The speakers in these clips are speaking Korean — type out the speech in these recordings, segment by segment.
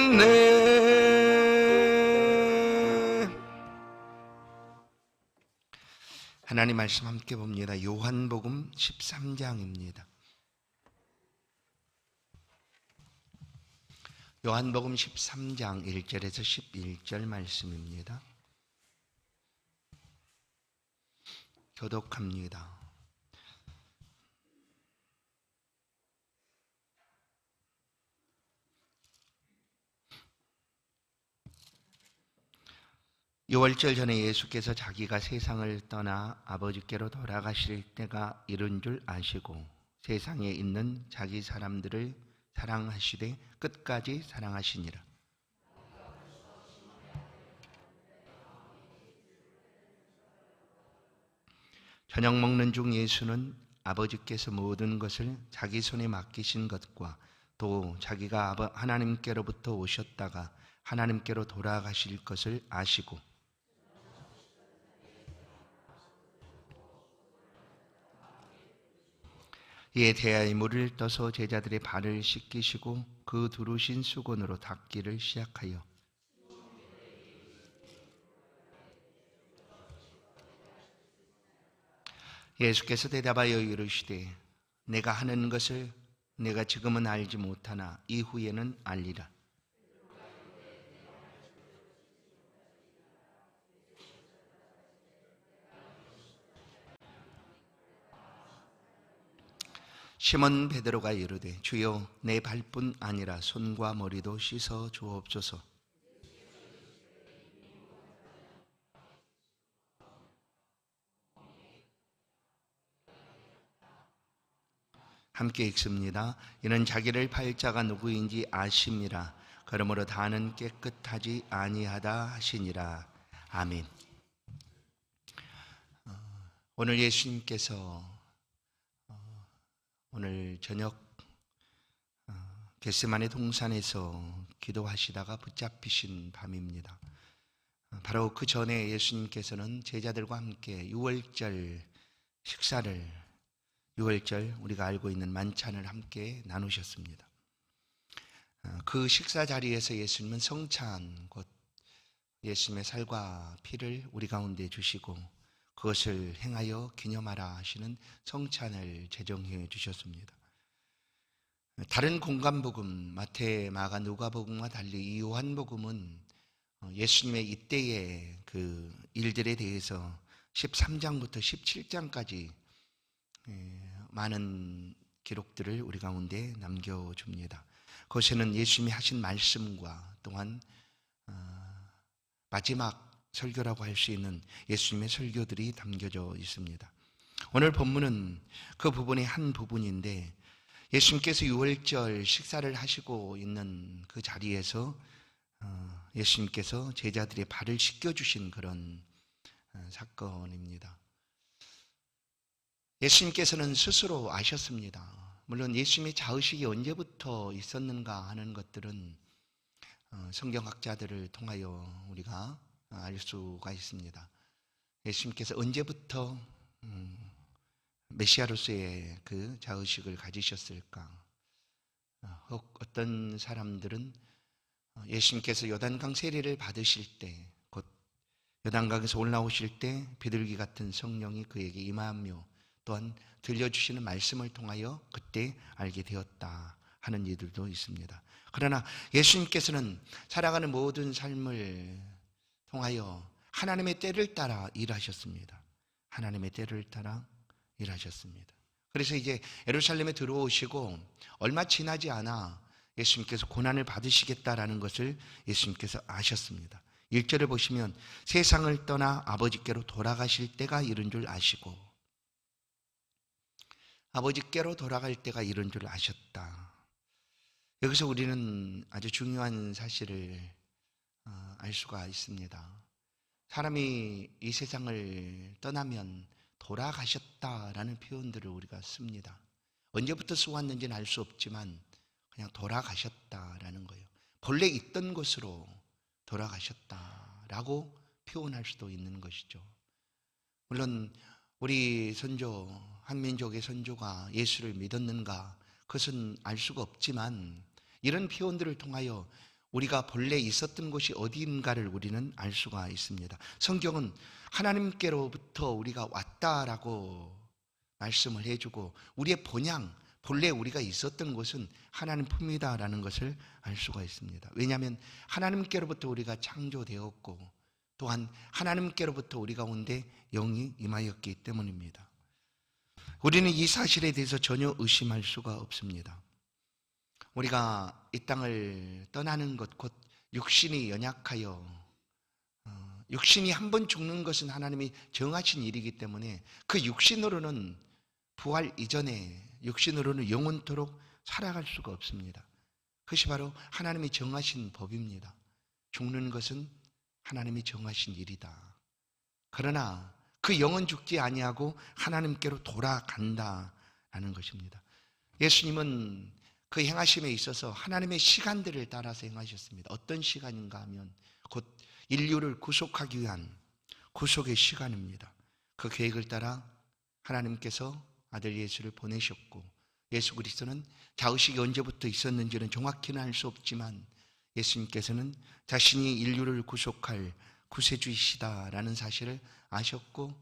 살아있네. 하나님 말씀 함께 봅니다. 요한복음 13장입니다. 요한복음 13장 1절에서 11절 말씀입니다. 교독합니다. 유월절 전에 예수께서 자기가 세상을 떠나 아버지께로 돌아가실 때가 이른 줄 아시고 세상에 있는 자기 사람들을 사랑하시되 끝까지 사랑하시니라. 저녁 먹는 중 예수는 아버지께서 모든 것을 자기 손에 맡기신 것과 또 자기가 하나님께로부터 오셨다가 하나님께로 돌아가실 것을 아시고 이에 대하여 물을 떠서 제자들의 발을 씻기시고 그 두르신 수건으로 닦기를 시작하여 예수께서 대답하여 이르시되 내가 하는 것을 내가 지금은 알지 못하나 이후에는 알리라. 시몬 베드로가 이르되 주여 내 발뿐 아니라 손과 머리도 씻어 주옵소서. 함께 읽습니다. 이는 자기를 팔 자가 누구인지 아심이라. 그러므로 다는 깨끗하지 아니하다 하시니라. 아멘. 오늘 예수님께서 오늘 저녁 겟세마네 동산에서 기도하시다가 붙잡히신 밤입니다. 바로 그 전에 예수님께서는 제자들과 함께 유월절 식사를, 유월절 우리가 알고 있는 만찬을 함께 나누셨습니다. 그 식사 자리에서 예수님은 성찬, 곧 예수님의 살과 피를 우리 가운데 주시고 그것을 행하여 기념하라 하시는 성찬을 제정해 주셨습니다. 다른 공간복음 마태, 마가, 누가복음과 달리 이 요한복음은 예수님의 이때의 그 일들에 대해서 13장부터 17장까지 많은 기록들을 우리 가운데 남겨줍니다. 그것에는 예수님이 하신 말씀과 또한 마지막 설교라고 할 수 있는 예수님의 설교들이 담겨져 있습니다. 오늘 본문은 그 부분의 한 부분인데 예수님께서 유월절 식사를 하시고 있는 그 자리에서 예수님께서 제자들의 발을 씻겨주신 그런 사건입니다. 예수님께서는 스스로 아셨습니다. 물론 예수님의 자의식이 언제부터 있었는가 하는 것들은 성경학자들을 통하여 우리가 알 수가 있습니다. 예수님께서 언제부터 메시아로서의 그 자의식을 가지셨을까? 혹 어떤 사람들은 예수님께서 요단강 세례를 받으실 때, 곧 요단강에서 올라오실 때 비둘기 같은 성령이 그에게 임하며 또한 들려주시는 말씀을 통하여 그때 알게 되었다 하는 이들도 있습니다. 그러나 예수님께서는 살아가는 모든 삶을 통하여 하나님의 때를 따라 일하셨습니다. 하나님의 때를 따라 일하셨습니다. 그래서 이제 예루살렘에 들어오시고 얼마 지나지 않아 예수님께서 고난을 받으시겠다라는 것을 예수님께서 아셨습니다. 1절을 보시면 세상을 떠나 아버지께로 돌아가실 때가 이른 줄 아시고, 아버지께로 돌아갈 때가 이른 줄 아셨다. 여기서 우리는 아주 중요한 사실을 알 수가 있습니다. 사람이 이 세상을 떠나면 돌아가셨다라는 표현들을 우리가 씁니다. 언제부터 쓰았는지는 알 수 없지만 그냥 돌아가셨다라는 거예요. 본래 있던 곳으로 돌아가셨다라고 표현할 수도 있는 것이죠. 물론 우리 선조, 한민족의 선조가 예수를 믿었는가 그것은 알 수가 없지만 이런 표현들을 통하여 우리가 본래 있었던 곳이 어디인가를 우리는 알 수가 있습니다. 성경은 하나님께로부터 우리가 왔다라고 말씀을 해주고 우리의 본향, 본래 우리가 있었던 곳은 하나님 품이다라는 것을 알 수가 있습니다. 왜냐하면 하나님께로부터 우리가 창조되었고 또한 하나님께로부터 우리 가운데 영이 임하였기 때문입니다. 우리는 이 사실에 대해서 전혀 의심할 수가 없습니다. 우리가 이 땅을 떠나는 것, 곧 육신이 연약하여 육신이 한 번 죽는 것은 하나님이 정하신 일이기 때문에 그 육신으로는 부활 이전에 육신으로는 영원토록 살아갈 수가 없습니다. 그것이 바로 하나님이 정하신 법입니다. 죽는 것은 하나님이 정하신 일이다. 그러나 그 영은 죽지 아니하고 하나님께로 돌아간다라는 것입니다. 예수님은 그 행하심에 있어서 하나님의 시간들을 따라서 행하셨습니다. 어떤 시간인가 하면 곧 인류를 구속하기 위한 구속의 시간입니다. 그 계획을 따라 하나님께서 아들 예수를 보내셨고 예수 그리스도는 자의식이 언제부터 있었는지는 정확히는 알 수 없지만 예수님께서는 자신이 인류를 구속할 구세주이시다라는 사실을 아셨고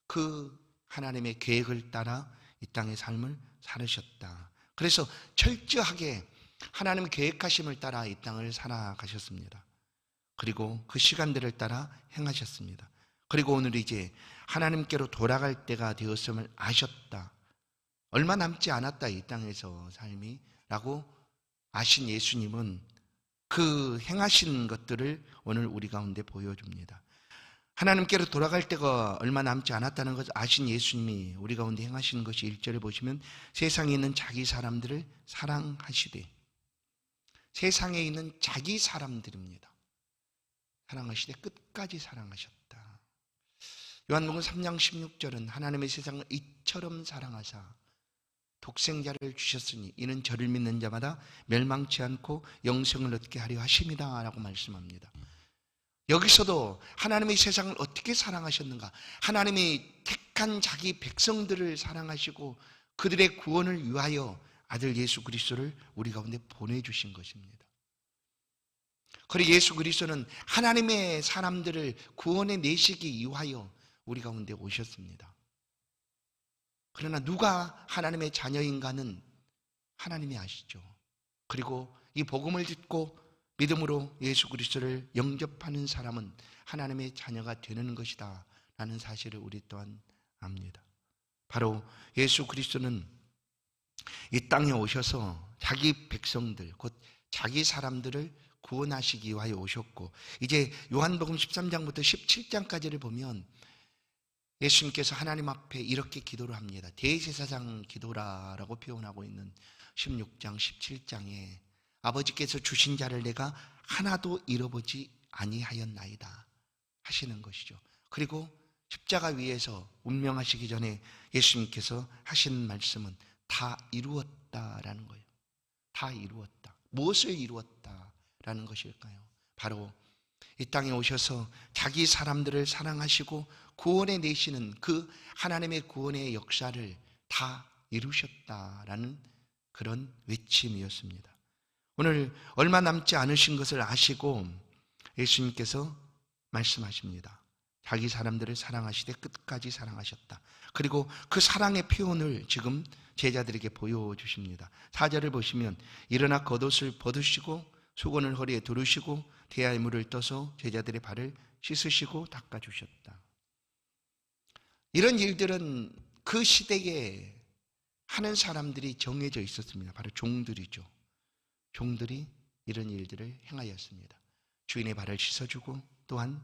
그 하나님의 계획을 따라 이 땅의 삶을 살으셨다. 그래서 철저하게 하나님의 계획하심을 따라 이 땅을 살아가셨습니다. 그리고 그 시간들을 따라 행하셨습니다. 그리고 오늘 이제 하나님께로 돌아갈 때가 되었음을 아셨다. 얼마 남지 않았다 이 땅에서 삶이 라고 아신 예수님은 그 행하신 것들을 오늘 우리 가운데 보여줍니다. 하나님께로 돌아갈 때가 얼마 남지 않았다는 것을 아신 예수님이 우리 가운데 행하시는 것이 1절에 보시면 세상에 있는 자기 사람들을 사랑하시되, 세상에 있는 자기 사람들입니다. 사랑하시되 끝까지 사랑하셨다. 요한복음 3장 16절은 하나님의 세상을 이처럼 사랑하사 독생자를 주셨으니 이는 저를 믿는 자마다 멸망치 않고 영생을 얻게 하려 하심이다 라고 말씀합니다. 여기서도 하나님의 세상을 어떻게 사랑하셨는가? 하나님이 택한 자기 백성들을 사랑하시고 그들의 구원을 위하여 아들 예수 그리스도를 우리 가운데 보내주신 것입니다. 그리고 예수 그리스도는 하나님의 사람들을 구원에 내시기 위하여 우리 가운데 오셨습니다. 그러나 누가 하나님의 자녀인가는 하나님이 아시죠. 그리고 이 복음을 듣고 믿음으로 예수 그리스도를 영접하는 사람은 하나님의 자녀가 되는 것이다 라는 사실을 우리 또한 압니다. 바로 예수 그리스도는 이 땅에 오셔서 자기 백성들, 곧 자기 사람들을 구원하시기 위하여 오셨고, 이제 요한복음 13장부터 17장까지를 보면 예수님께서 하나님 앞에 이렇게 기도를 합니다. 대제사장 기도라고 표현하고 있는 16장, 17장에 아버지께서 주신 자를 내가 하나도 잃어보지 아니하였나이다 하시는 것이죠. 그리고 십자가 위에서 운명하시기 전에 예수님께서 하시는 말씀은 다 이루었다라는 거예요. 다 이루었다. 무엇을 이루었다라는 것일까요? 바로 이 땅에 오셔서 자기 사람들을 사랑하시고 구원해 내시는 그 하나님의 구원의 역사를 다 이루셨다라는 그런 외침이었습니다. 오늘 얼마 남지 않으신 것을 아시고 예수님께서 말씀하십니다. 자기 사람들을 사랑하시되 끝까지 사랑하셨다. 그리고 그 사랑의 표현을 지금 제자들에게 보여주십니다. 4절을 보시면 일어나 겉옷을 벗으시고 수건을 허리에 두르시고 대야에 물을 떠서 제자들의 발을 씻으시고 닦아주셨다. 이런 일들은 그 시대에 하는 사람들이 정해져 있었습니다. 바로 종들이죠. 종들이 이런 일들을 행하였습니다. 주인의 발을 씻어주고 또한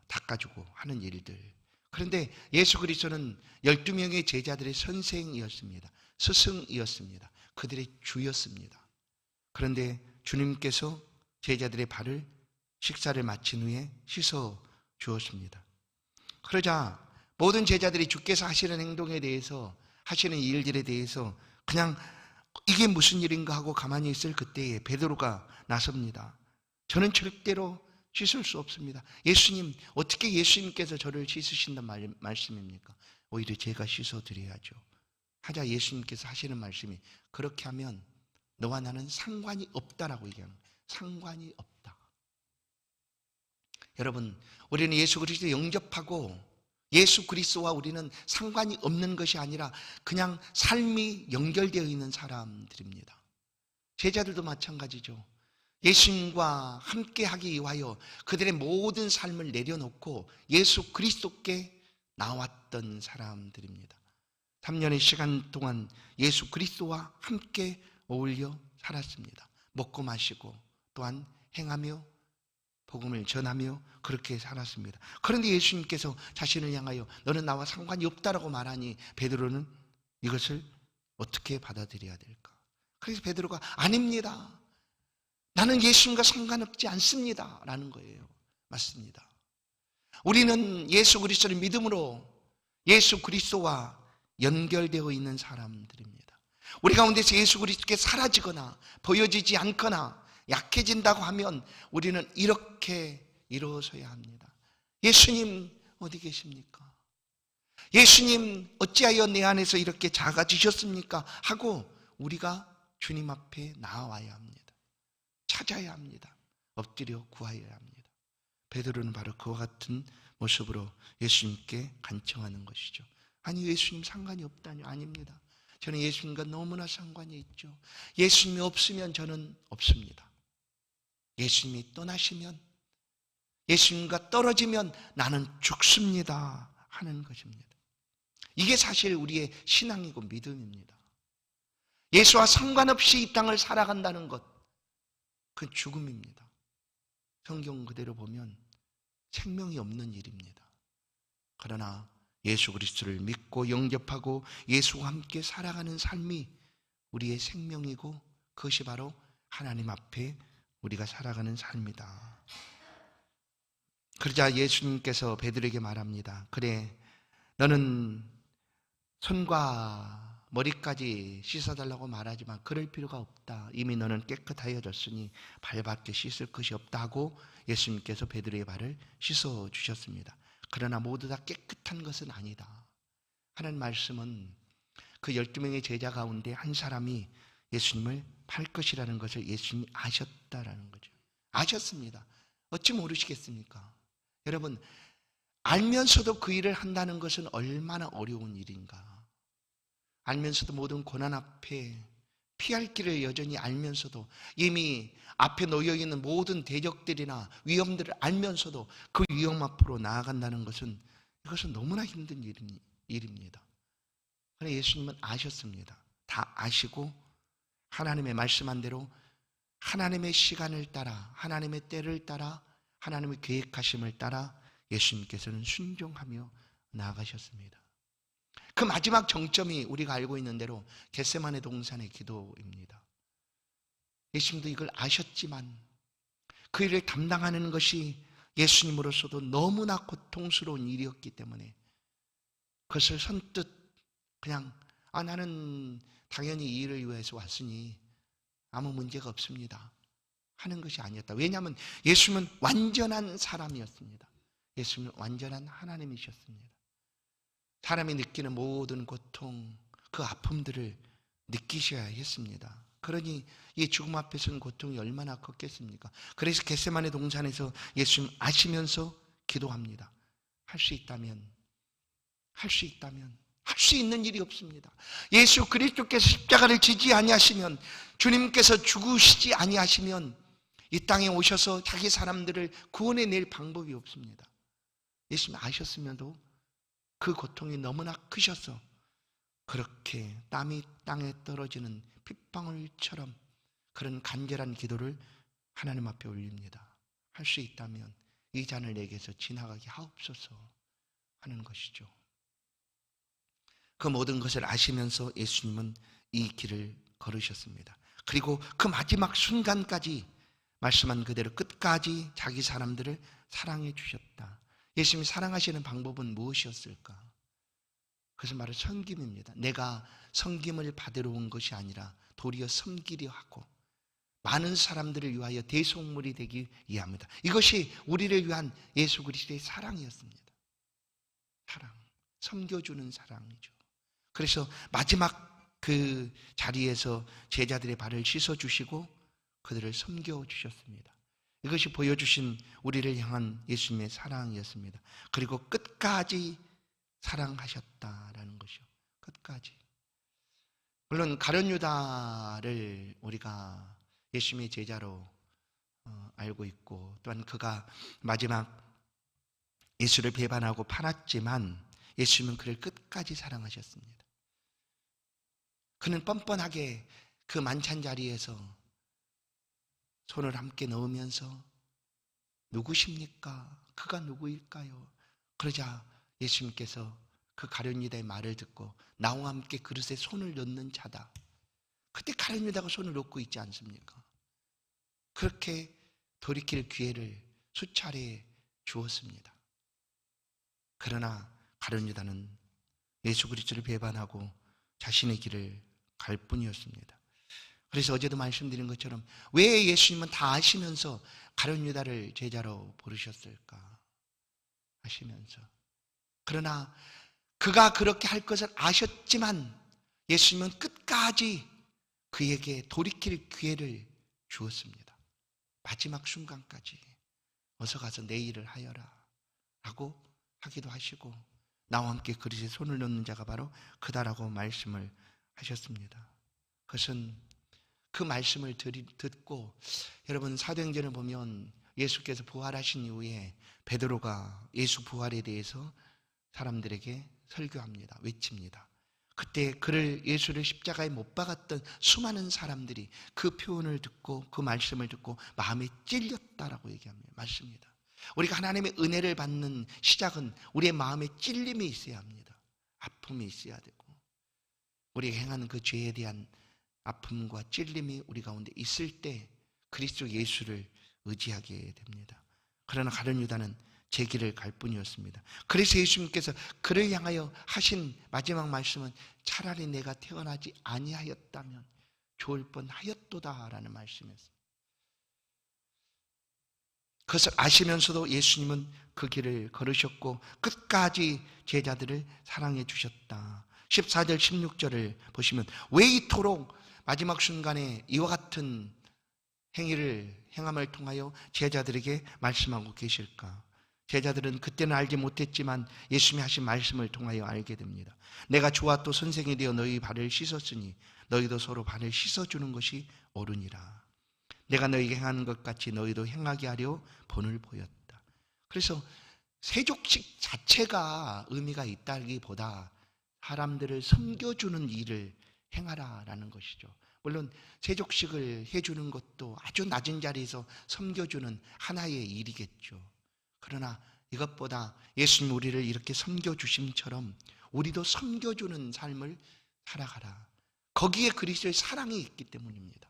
닦아주고 하는 일들. 그런데 예수 그리스도는 12명의 제자들의 선생이었습니다. 스승이었습니다. 그들의 주였습니다. 그런데 주님께서 제자들의 발을 식사를 마친 후에 씻어 주었습니다. 그러자 모든 제자들이 주께서 하시는 행동에 대해서, 하시는 일들에 대해서 그냥 이게 무슨 일인가 하고 가만히 있을 그때에 베드로가 나섭니다. 저는 절대로 씻을 수 없습니다. 예수님, 어떻게 예수님께서 저를 씻으신단 말씀입니까? 오히려 제가 씻어드려야죠. 하자 예수님께서 하시는 말씀이, 그렇게 하면 너와 나는 상관이 없다라고 얘기하는 거예요. 상관이 없다. 여러분, 우리는 예수 그리스도 영접하고 예수 그리스도와 우리는 상관이 없는 것이 아니라 그냥 삶이 연결되어 있는 사람들입니다. 제자들도 마찬가지죠. 예수님과 함께하기 위하여 그들의 모든 삶을 내려놓고 예수 그리스도께 나왔던 사람들입니다. 3년의 시간 동안 예수 그리스도와 함께 어울려 살았습니다. 먹고 마시고 또한 행하며 복음을 전하며 그렇게 살았습니다. 그런데 예수님께서 자신을 향하여 너는 나와 상관이 없다라고 말하니 베드로는 이것을 어떻게 받아들여야 될까? 그래서 베드로가 아닙니다. 나는 예수님과 상관없지 않습니다 라는 거예요. 맞습니다. 우리는 예수 그리스도를 믿음으로 예수 그리스도와 연결되어 있는 사람들입니다. 우리 가운데서 예수 그리스도께 사라지거나 보여지지 않거나 약해진다고 하면 우리는 이렇게 일어서야 합니다. 예수님 어디 계십니까? 예수님 어찌하여 내 안에서 이렇게 작아지셨습니까? 하고 우리가 주님 앞에 나와야 합니다. 찾아야 합니다. 엎드려 구하여야 합니다. 베드로는 바로 그와 같은 모습으로 예수님께 간청하는 것이죠. 아니 예수님 상관이 없다뇨? 아닙니다. 저는 예수님과 너무나 상관이 있죠. 예수님이 없으면 저는 없습니다. 예수님이 떠나시면, 예수님과 떨어지면 나는 죽습니다 하는 것입니다. 이게 사실 우리의 신앙이고 믿음입니다. 예수와 상관없이 이 땅을 살아간다는 것, 그 죽음입니다. 성경 그대로 보면 생명이 없는 일입니다. 그러나 예수 그리스도를 믿고 영접하고 예수와 함께 살아가는 삶이 우리의 생명이고 그것이 바로 하나님 앞에 우리가 살아가는 삶이다. 그러자 예수님께서 베드로에게 말합니다. 그래, 너는 손과 머리까지 씻어달라고 말하지만 그럴 필요가 없다. 이미 너는 깨끗하여졌으니 발밖에 씻을 것이 없다 하고 예수님께서 베드로의 발을 씻어주셨습니다. 그러나 모두 다 깨끗한 것은 아니다. 하는 말씀은 그 12명의 제자 가운데 한 사람이 예수님을 팔 것이라는 것을 예수님이 아셨다라는 거죠. 아셨습니다. 어찌 모르시겠습니까? 여러분, 알면서도 그 일을 한다는 것은 얼마나 어려운 일인가. 알면서도 모든 고난 앞에 피할 길을 여전히 알면서도 이미 앞에 놓여있는 모든 대적들이나 위험들을 알면서도 그 위험 앞으로 나아간다는 것은 이것은 너무나 힘든 일입니다. 그러나 예수님은 아셨습니다. 다 아시고 하나님의 말씀한 대로 하나님의 시간을 따라 하나님의 때를 따라 하나님의 계획하심을 따라 예수님께서는 순종하며 나아가셨습니다. 그 마지막 정점이 우리가 알고 있는 대로 겟세마네 동산의 기도입니다. 예수님도 이걸 아셨지만 그 일을 담당하는 것이 예수님으로서도 너무나 고통스러운 일이었기 때문에 그것을 선뜻 그냥 나는 당연히 이 일을 위해서 왔으니 아무 문제가 없습니다 하는 것이 아니었다. 왜냐하면 예수님은 완전한 사람이었습니다. 예수님은 완전한 하나님이셨습니다. 사람이 느끼는 모든 고통, 그 아픔들을 느끼셔야 했습니다. 그러니 이 죽음 앞에서는 고통이 얼마나 컸겠습니까? 그래서 겟세마네 동산에서 예수님 아시면서 기도합니다. 할 수 있다면 할 수 있는 일이 없습니다. 예수 그리스도께서 십자가를 지지 아니하시면, 주님께서 죽으시지 아니하시면 이 땅에 오셔서 자기 사람들을 구원해 낼 방법이 없습니다. 예수님 아셨으면도 그 고통이 너무나 크셔서 그렇게 땀이 땅에 떨어지는 핏방울처럼 그런 간절한 기도를 하나님 앞에 올립니다. 할 수 있다면 이 잔을 내게서 지나가게 하옵소서 하는 것이죠. 그 모든 것을 아시면서 예수님은 이 길을 걸으셨습니다. 그리고 그 마지막 순간까지 말씀한 그대로 끝까지 자기 사람들을 사랑해 주셨다. 예수님이 사랑하시는 방법은 무엇이었을까? 그것은 바로 섬김입니다. 내가 섬김을 받으러 온 것이 아니라 도리어 섬기려 하고 많은 사람들을 위하여 대속물이 되기 위함이다. 이것이 우리를 위한 예수 그리스도의 사랑이었습니다. 사랑, 섬겨주는 사랑이죠. 그래서 마지막 그 자리에서 제자들의 발을 씻어주시고 그들을 섬겨주셨습니다. 이것이 보여주신 우리를 향한 예수님의 사랑이었습니다. 그리고 끝까지 사랑하셨다라는 것이요. 끝까지. 물론 가룟 유다를 우리가 예수님의 제자로 알고 있고, 또한 그가 마지막 예수를 배반하고 팔았지만 예수님은 그를 끝까지 사랑하셨습니다. 그는 뻔뻔하게 그 만찬 자리에서 손을 함께 넣으면서 누구십니까? 그가 누구일까요? 그러자 예수님께서 그 가룟 유다의 말을 듣고 나와 함께 그릇에 손을 넣는 자다. 그때 가룟 유다가 손을 놓고 있지 않습니까? 그렇게 돌이킬 기회를 수차례 주었습니다. 그러나 가룟 유다는 예수 그리스도를 배반하고 자신의 길을 갈 뿐이었습니다. 그래서 어제도 말씀드린 것처럼 왜 예수님은 다 아시면서 가룟 유다를 제자로 부르셨을까 하시면서, 그러나 그가 그렇게 할 것을 아셨지만 예수님은 끝까지 그에게 돌이킬 기회를 주었습니다. 마지막 순간까지 어서 가서 내 일을 하여라 라고 하기도 하시고, 나와 함께 그릇에 손을 넣는 자가 바로 그다라고 말씀을 하셨습니다. 그것은 그 말씀을 듣고, 여러분 사도행전을 보면 예수께서 부활하신 이후에 베드로가 예수 부활에 대해서 사람들에게 설교합니다. 외칩니다. 그때 그를, 예수를 십자가에 못 박았던 수많은 사람들이 그 표현을 듣고 그 말씀을 듣고 마음에 찔렸다라고 얘기합니다. 맞습니다. 우리가 하나님의 은혜를 받는 시작은 우리의 마음에 찔림이 있어야 합니다. 아픔이 있어야 되고, 우리가 행하는 그 죄에 대한 아픔과 찔림이 우리 가운데 있을 때 그리스도 예수를 의지하게 됩니다. 그러나 가룟 유다는 제 길을 갈 뿐이었습니다. 그래서 예수님께서 그를 향하여 하신 마지막 말씀은 차라리 내가 태어나지 아니하였다면 좋을 뻔하였도다라는 말씀이었습니다. 그것을 아시면서도 예수님은 그 길을 걸으셨고 끝까지 제자들을 사랑해 주셨다. 14절 16절을 보시면 왜 이토록 마지막 순간에 이와 같은 행위를 행함을 통하여 제자들에게 말씀하고 계실까? 제자들은 그때는 알지 못했지만 예수님이 하신 말씀을 통하여 알게 됩니다. 내가 주와 또 선생이 되어 너희 발을 씻었으니 너희도 서로 발을 씻어주는 것이 옳으니라. 내가 너희에게 행하는 것 같이 너희도 행하게 하려 본을 보였다. 그래서 세족식 자체가 의미가 있다기보다 사람들을 섬겨주는 일을 행하라라는 것이죠. 물론 세족식을 해주는 것도 아주 낮은 자리에서 섬겨주는 하나의 일이겠죠. 그러나 이것보다 예수님 우리를 이렇게 섬겨주심처럼 우리도 섬겨주는 삶을 살아가라. 거기에 그리스도의 사랑이 있기 때문입니다.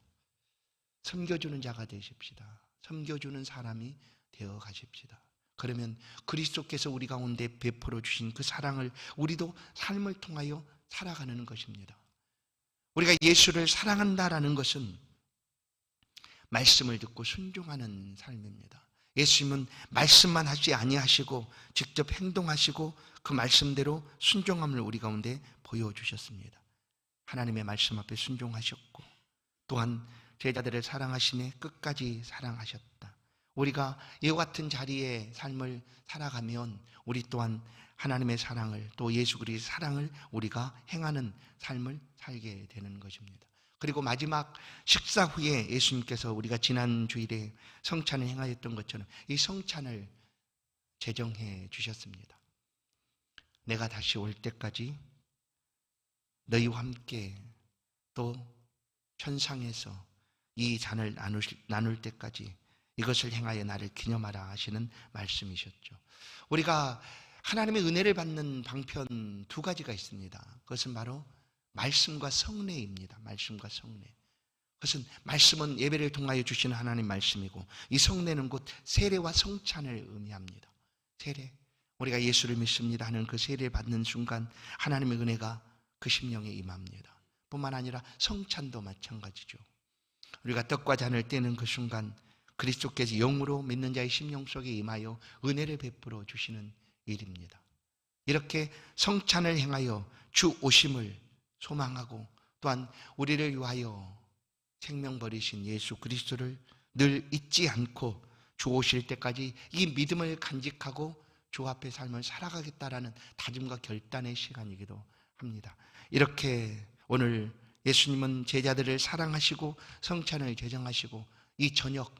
섬겨주는 자가 되십시다. 섬겨주는 사람이 되어 가십시다. 그러면 그리스도께서 우리 가운데 베풀어 주신 그 사랑을 우리도 삶을 통하여 살아가는 것입니다. 우리가 예수를 사랑한다라는 것은 말씀을 듣고 순종하는 삶입니다. 예수님은 말씀만 하지 아니하시고 직접 행동하시고 그 말씀대로 순종함을 우리 가운데 보여주셨습니다. 하나님의 말씀 앞에 순종하셨고 또한 제자들을 사랑하심에 끝까지 사랑하셨다. 우리가 이와 같은 자리의 삶을 살아가면 우리 또한 하나님의 사랑을, 또 예수 그리스도의 사랑을 우리가 행하는 삶을 살게 되는 것입니다. 그리고 마지막 식사 후에 예수님께서 우리가 지난 주일에 성찬을 행하였던 것처럼 이 성찬을 제정해 주셨습니다. 내가 다시 올 때까지 너희와 함께 또 천상에서 이 잔을 나눌 때까지 이것을 행하여 나를 기념하라 하시는 말씀이셨죠. 우리가 하나님의 은혜를 받는 방편 두 가지가 있습니다. 그것은 바로 말씀과 성례입니다. 말씀과 성례. 그것은 말씀은 예배를 통하여 주시는 하나님 말씀이고 이 성례는 곧 세례와 성찬을 의미합니다. 세례. 우리가 예수를 믿습니다 하는 그 세례를 받는 순간 하나님의 은혜가 그 심령에 임합니다. 뿐만 아니라 성찬도 마찬가지죠. 우리가 떡과 잔을 떼는 그 순간 그리스도께서 영으로 믿는 자의 심령 속에 임하여 은혜를 베풀어 주시는 일입니다. 이렇게 성찬을 행하여 주 오심을 소망하고 또한 우리를 위하여 생명 버리신 예수 그리스도를 늘 잊지 않고 주 오실 때까지 이 믿음을 간직하고 주 앞에 삶을 살아가겠다라는 다짐과 결단의 시간이기도 합니다. 이렇게 오늘 예수님은 제자들을 사랑하시고 성찬을 제정하시고 이 저녁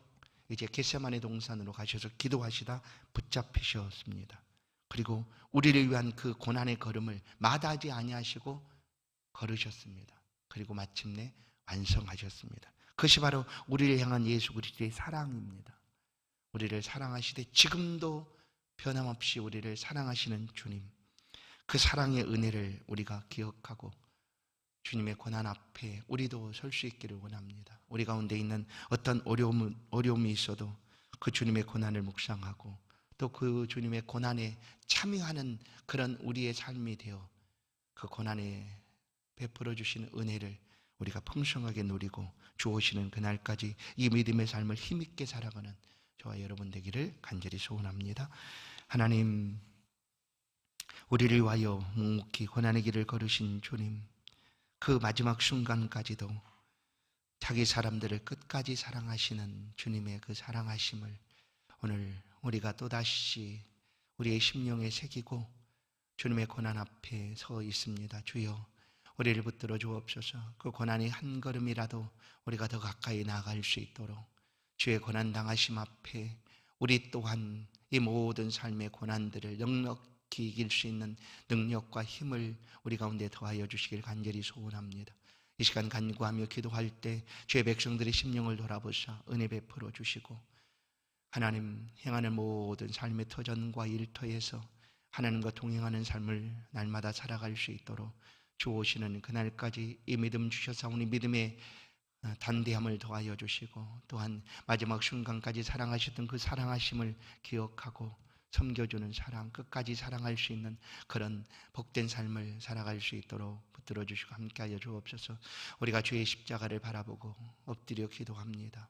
이제 겟세마네 동산으로 가셔서 기도하시다 붙잡히셨습니다. 그리고 우리를 위한 그 고난의 걸음을 마다하지 아니하시고 걸으셨습니다. 그리고 마침내 완성하셨습니다. 그것이 바로 우리를 향한 예수 그리스도의 사랑입니다. 우리를 사랑하시되 지금도 변함없이 우리를 사랑하시는 주님, 그 사랑의 은혜를 우리가 기억하고 주님의 고난 앞에 우리도 설 수 있기를 원합니다. 우리 가운데 있는 어떤 어려움이 있어도 그 주님의 고난을 묵상하고 또 그 주님의 고난에 참여하는 그런 우리의 삶이 되어 그 고난에 베풀어 주시는 은혜를 우리가 풍성하게 누리고 주 오시는 그날까지 이 믿음의 삶을 힘있게 살아가는 저와 여러분 되기를 간절히 소원합니다. 하나님, 우리를 위하여 묵묵히 고난의 길을 걸으신 주님, 그 마지막 순간까지도 자기 사람들을 끝까지 사랑하시는 주님의 그 사랑하심을 오늘 우리가 또다시 우리의 심령에 새기고 주님의 고난 앞에 서 있습니다. 주여, 우리를 붙들어 주옵소서. 그 고난이 한 걸음이라도 우리가 더 가까이 나아갈 수 있도록 주의 고난 당하심 앞에 우리 또한 이 모든 삶의 고난들을 넉넉히 이길 수 있는 능력과 힘을 우리 가운데 더하여 주시길 간절히 소원합니다. 이 시간 간구하며 기도할 때 주의 백성들의 심령을 돌아보사 은혜 베풀어 주시고 하나님 행하는 모든 삶의 터전과 일터에서 하나님과 동행하는 삶을 날마다 살아갈 수 있도록 주 오시는 그날까지 이 믿음 주셔사오니 믿음의 단대함을 더하여 주시고 또한 마지막 순간까지 사랑하셨던 그 사랑하심을 기억하고 섬겨주는 사랑, 끝까지 사랑할 수 있는 그런 복된 삶을 살아갈 수 있도록 붙들어 주시고 함께하여 주옵소서. 우리가 주의 십자가를 바라보고 엎드려 기도합니다.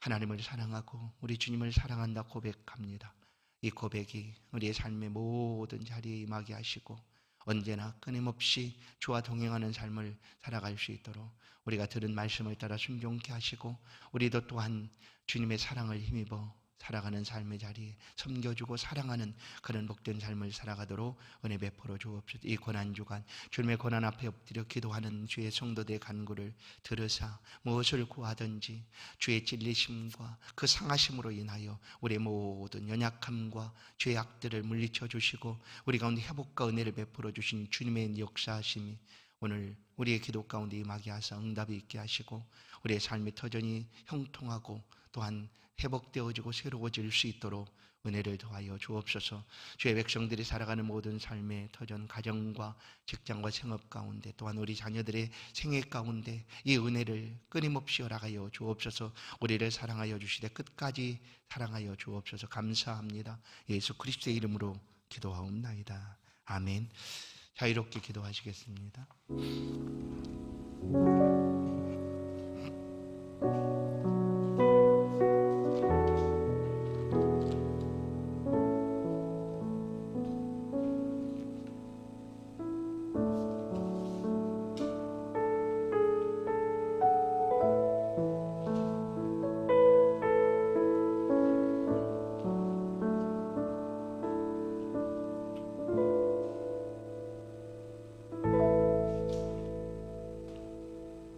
하나님을 사랑하고 우리 주님을 사랑한다 고백합니다. 이 고백이 우리의 삶의 모든 자리에 임하게 하시고 언제나 끊임없이 주와 동행하는 삶을 살아갈 수 있도록 우리가 들은 말씀을 따라 순종케 하시고 우리도 또한 주님의 사랑을 힘입어 살아가는 삶의 자리에 섬겨주고 사랑하는 그런 복된 삶을 살아가도록 은혜 베풀어 주옵소서. 이 고난주간 주님의 고난 앞에 엎드려 기도하는 주의 성도들의 간구를 들으사 무엇을 구하든지 주의 찔리심과 그 상하심으로 인하여 우리의 모든 연약함과 죄악들을 물리쳐 주시고 우리 가운데 회복과 은혜를 베풀어 주신 주님의 역사하심이 오늘 우리의 기도 가운데 임하게 하사 응답이 있게 하시고 우리의 삶의 터전이 형통하고 또한 회복되어지고 새로워질 수 있도록 은혜를 더하여 주옵소서. 주의 백성들이 살아가는 모든 삶의 터전, 가정과 직장과 생업 가운데 또한 우리 자녀들의 생애 가운데 이 은혜를 끊임없이 허락하여 주옵소서. 우리를 사랑하여 주시되 끝까지 사랑하여 주옵소서. 감사합니다. 예수 그리스도의 이름으로 기도하옵나이다. 아멘. 자유롭게 기도하시겠습니다.